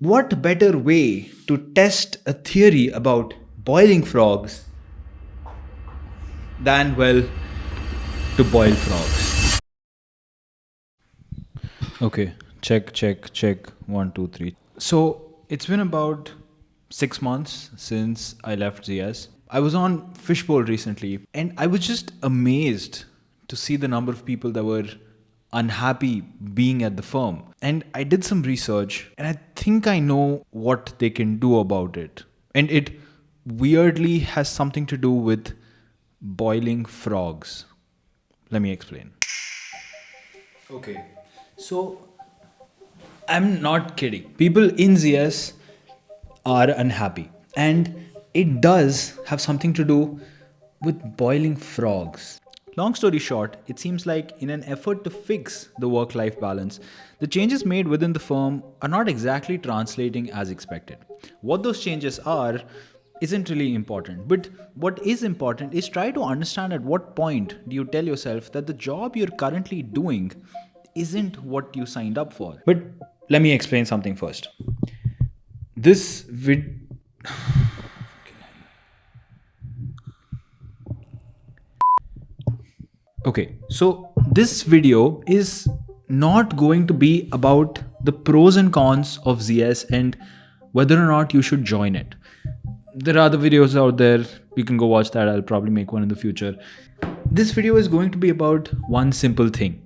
What better way to test a theory about boiling frogs than, well, to boil frogs? Okay, check. 1, 2, 3. So it's been about 6 months since I left ZS. I was on Fishbowl recently and I was just amazed to see the number of people that were unhappy being at the firm. And I did some research and I think I know what they can do about it. And it weirdly has something to do with boiling frogs. Let me explain. Okay, so I'm not kidding. People in ZS are unhappy. And it does have something to do with boiling frogs. Long story short, it seems like in an effort to fix the work life balance, the changes made within the firm are not exactly translating as expected. What those changes are isn't really important, but what is important is try to understand at what point do you tell yourself that the job you're currently doing isn't what you signed up for. But let me explain something first. This vid. Okay, so this video is not going to be about the pros and cons of ZS and whether or not you should join it. There are other videos out there, you can go watch that. I'll probably make one in the future. This video is going to be about one simple thing.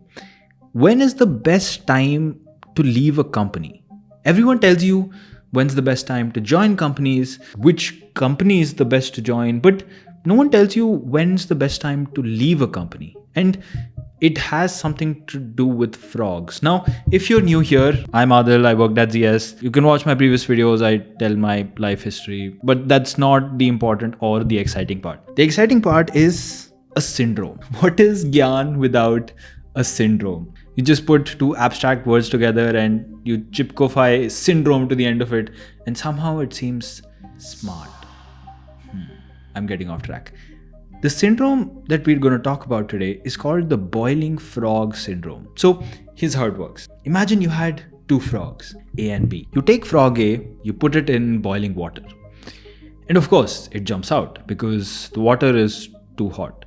When is the best time to leave a company? Everyone tells you when's the best time to join companies, which company is the best to join, but no one tells you when's the best time to leave a company. And it has something to do with frogs. Now, if you're new here, I'm Adil, I worked at ZS. You can watch my previous videos, I tell my life history, but that's not the important or the exciting part. The exciting part is a syndrome. What is Gyan without a syndrome? You just put two abstract words together and you chipkofy syndrome to the end of it, and somehow it seems smart. I'm getting off track. The syndrome that we're going to talk about today is called the boiling frog syndrome. So here's how it works. Imagine you had two frogs, A and B. You take frog A, you put it in boiling water. And of course, it jumps out because the water is too hot.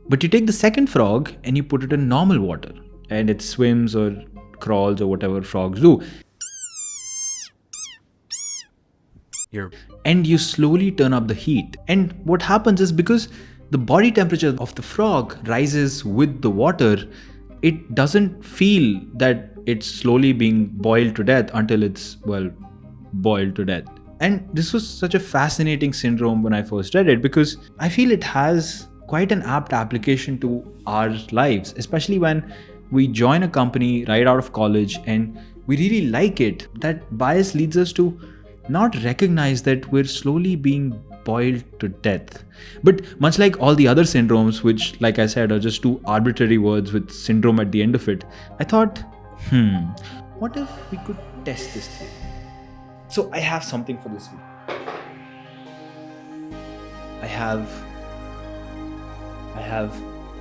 But you take the second frog and you put it in normal water and it swims or crawls or whatever frogs do. And you slowly turn up the heat. And what happens is because the body temperature of the frog rises with the water, it doesn't feel that it's slowly being boiled to death until it's, well, boiled to death. And this was such a fascinating syndrome when I first read it because I feel it has quite an apt application to our lives, especially when we join a company right out of college and we really like it. That bias leads us to not recognize that we're slowly being boiled to death. But much like all the other syndromes, which, like I said, are just two arbitrary words with syndrome at the end of it, I thought, what if we could test this theory? So I have something for this week. I have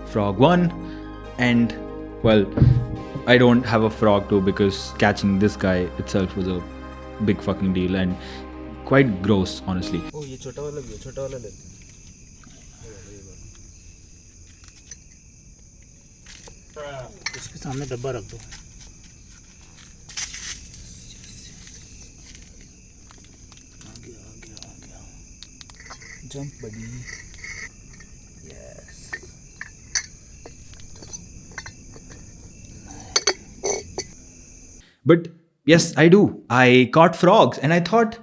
frog 1 and, well, I don't have a frog 2 because catching this guy itself was a big fucking deal and quite gross, honestly. Oh, ये छोटा वाला भी है, छोटा वाला ले। इसके सामने डब्बा रख दो। आ गया। Jump, buddy. Yes. But yes, I do. I caught frogs and I thought,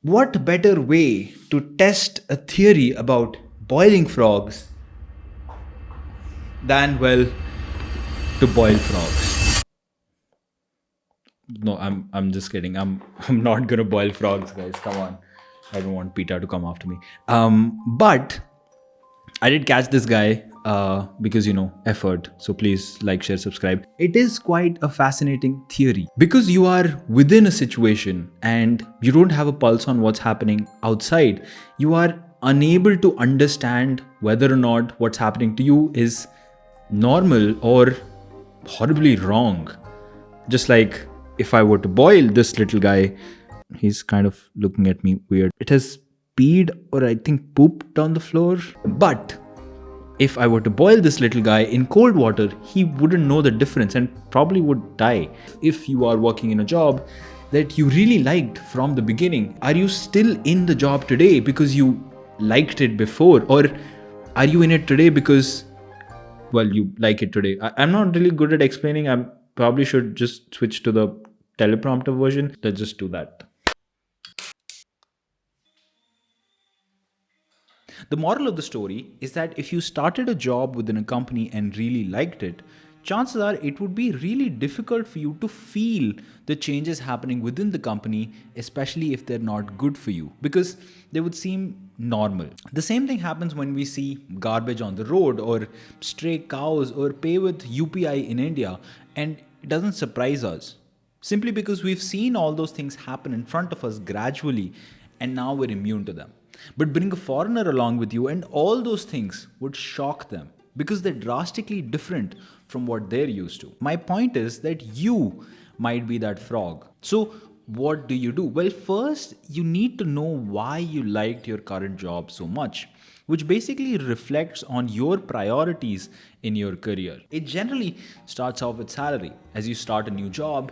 what better way to test a theory about boiling frogs than, well, to boil frogs? No, I'm just kidding. I'm not gonna boil frogs, guys. Come on. I don't want PETA to come after me. But I did catch this guy because, effort. So please like, share, subscribe. It is quite a fascinating theory because you are within a situation and you don't have a pulse on what's happening outside. You are unable to understand whether or not what's happening to you is normal or horribly wrong. Just like if I were to boil this little guy, he's kind of looking at me weird. It has peed or I think pooped on the floor. But if I were to boil this little guy in cold water, he wouldn't know the difference and probably would die. If you are working in a job that you really liked from the beginning, are you still in the job today because you liked it before? Or are you in it today because, well, you like it today? I'm not really good at explaining. I probably should just switch to the teleprompter version. Let's just do that. The moral of the story is that if you started a job within a company and really liked it, chances are it would be really difficult for you to feel the changes happening within the company, especially if they're not good for you, because they would seem normal. The same thing happens when we see garbage on the road or stray cows or pay with UPI in India, and it doesn't surprise us. Simply because we've seen all those things happen in front of us gradually and now we're immune to them. But bring a foreigner along with you and all those things would shock them because they're drastically different from what they're used to. My point is that you might be that frog. So what do? Well, first, you need to know why you liked your current job so much, which basically reflects on your priorities in your career. It generally starts off with salary. As you start a new job,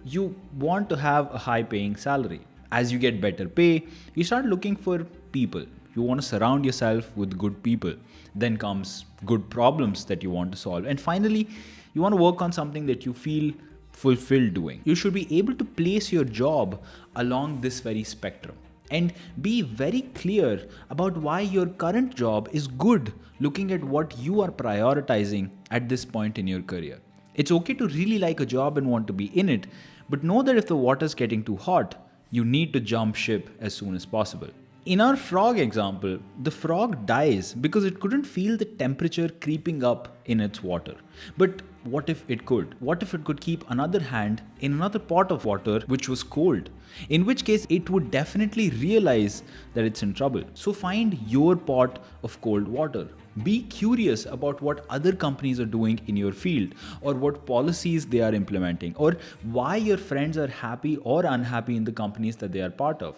you want to have a high paying salary. As you get better pay, you start looking for people. You want to surround yourself with good people. Then comes good problems that you want to solve. And finally, you want to work on something that you feel fulfilled doing. You should be able to place your job along this very spectrum and be very clear about why your current job is good, looking at what you are prioritizing at this point in your career. It's okay to really like a job and want to be in it, but know that if the water's getting too hot, you need to jump ship as soon as possible. In our frog example, the frog dies because it couldn't feel the temperature creeping up in its water. But what if it could? What if it could keep another hand in another pot of water which was cold? In which case, it would definitely realize that it's in trouble. So find your pot of cold water. Be curious about what other companies are doing in your field, or what policies they are implementing, or why your friends are happy or unhappy in the companies that they are part of.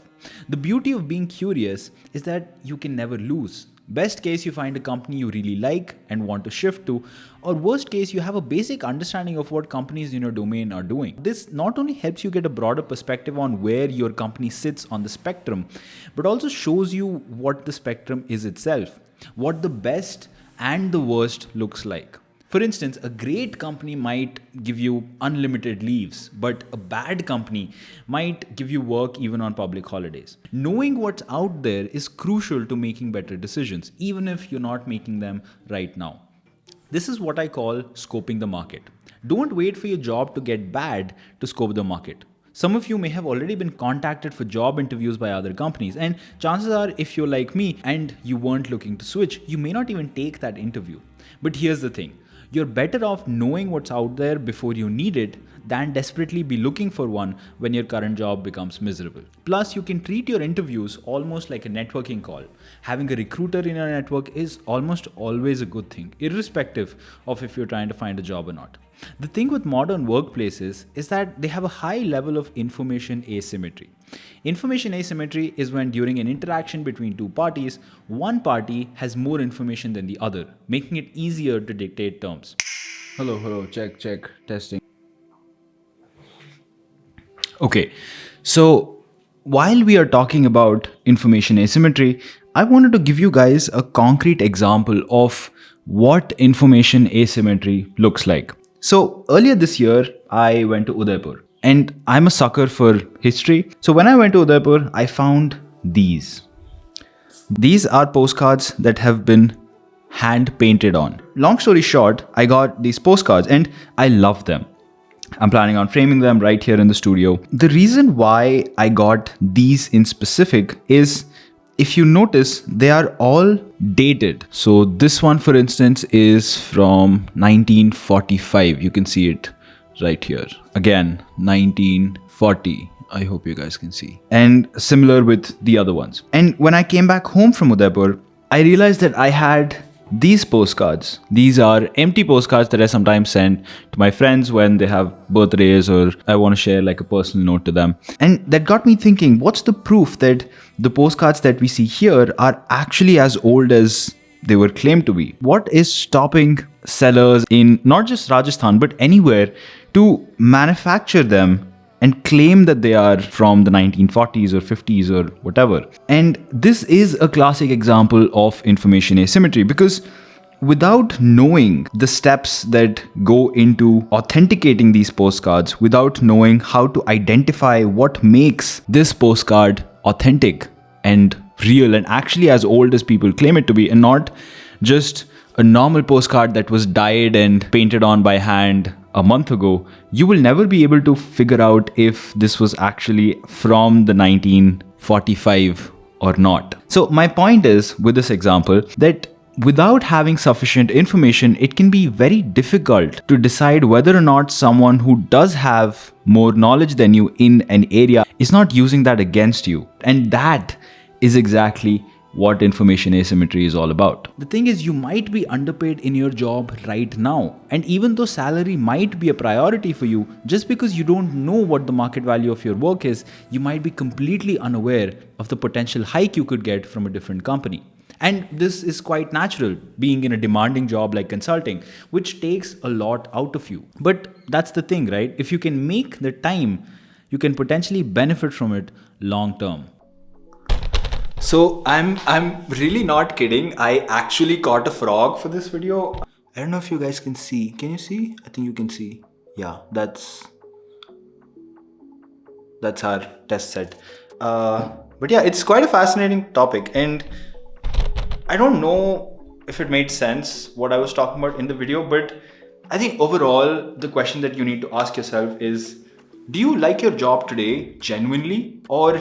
The beauty of being curious is that you can never lose. Best case, you find a company you really like and want to shift to, or worst case, you have a basic understanding of what companies in your domain are doing. This not only helps you get a broader perspective on where your company sits on the spectrum, but also shows you what the spectrum is itself, what the best and the worst looks like. For instance, a great company might give you unlimited leaves, but a bad company might give you work even on public holidays. Knowing what's out there is crucial to making better decisions, even if you're not making them right now. This is what I call scoping the market. Don't wait for your job to get bad to scope the market. Some of you may have already been contacted for job interviews by other companies, and chances are, if you're like me and you weren't looking to switch, you may not even take that interview. But here's the thing. You're better off knowing what's out there before you need it than desperately be looking for one when your current job becomes miserable. Plus, you can treat your interviews almost like a networking call. Having a recruiter in your network is almost always a good thing, irrespective of if you're trying to find a job or not. The thing with modern workplaces is that they have a high level of information asymmetry. Information asymmetry is when during an interaction between two parties, one party has more information than the other, making it easier to dictate terms. Hello, check, testing. Okay, so while we are talking about information asymmetry, I wanted to give you guys a concrete example of what information asymmetry looks like. So earlier this year, I went to Udaipur, and I'm a sucker for history. So when I went to Udaipur, I found these. These are postcards that have been hand painted on. Long story short, I got these postcards and I love them. I'm planning on framing them right here in the studio. The reason why I got these in specific is, if you notice, they are all dated. So this one, for instance, is from 1945. You can see it right here. Again, 1940. I hope you guys can see. And similar with the other ones. And when I came back home from Udaipur, I realized that I had these postcards. These are empty postcards that I sometimes send to my friends when they have birthdays or I want to share like a personal note to them. And that got me thinking, what's the proof that the postcards that we see here are actually as old as they were claimed to be? What is stopping sellers in not just Rajasthan but anywhere to manufacture them and claim that they are from the 1940s or 50s or whatever? And this is a classic example of information asymmetry, because without knowing the steps that go into authenticating these postcards, without knowing how to identify what makes this postcard authentic and real and actually as old as people claim it to be, and not just a normal postcard that was dyed and painted on by hand a month ago, you will never be able to figure out if this was actually from the 1945 or not. So my point is, with this example, that without having sufficient information, it can be very difficult to decide whether or not someone who does have more knowledge than you in an area is not using that against you. And that is exactly what information asymmetry is all about. The thing is, you might be underpaid in your job right now, and even though salary might be a priority for you, just because you don't know what the market value of your work is, you might be completely unaware of the potential hike you could get from a different company. And this is quite natural, being in a demanding job like consulting, which takes a lot out of you. But that's the thing, right? If you can make the time, you can potentially benefit from it long term. So I'm really not kidding. I actually caught a frog for this video. I don't know if you guys can see. Can you see? I think you can see. Yeah, that's our test set. But yeah, it's quite a fascinating topic, and I don't know if it made sense what I was talking about in the video, but I think overall the question that you need to ask yourself is, do you like your job today genuinely, or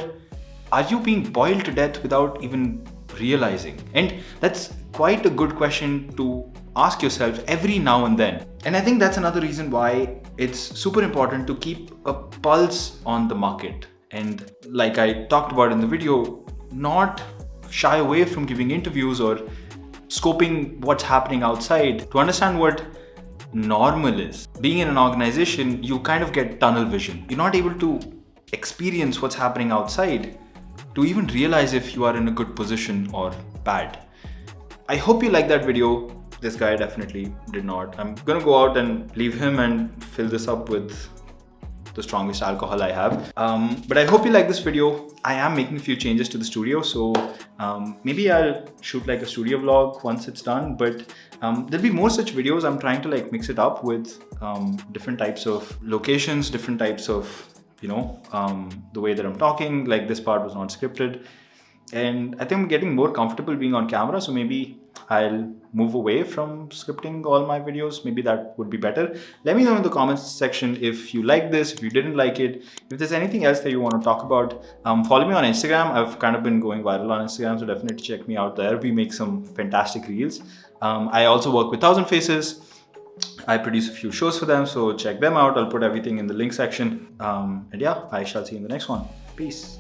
are you being boiled to death without even realizing? And that's quite a good question to ask yourself every now and then. And I think that's another reason why it's super important to keep a pulse on the market. And like I talked about in the video, not shy away from giving interviews or scoping what's happening outside to understand what normal is. Being in an organization, you kind of get tunnel vision. You're not able to experience what's happening outside to even realize if you are in a good position or bad. I hope you like that video. This guy definitely did not. I'm gonna go out and leave him and fill this up with the strongest alcohol I have. But I hope you like this video. I am making a few changes to the studio, so maybe I'll shoot like a studio vlog once it's done, but there'll be more such videos. I'm trying to like mix it up with different types of locations, different types of the way that I'm talking. Like this part was not scripted, and I think I'm getting more comfortable being on camera, so maybe I'll move away from scripting all my videos. Maybe that would be better. Let me know in the comments section if you like this, if you didn't like it, if there's anything else that you want to talk about. Follow me on Instagram. I've kind of been going viral on Instagram, so definitely check me out there. We make some fantastic reels. I also work with 1000 Faces. I produce a few shows for them, so check them out. I'll put everything in the link section. And yeah, I shall see you in the next one. Peace.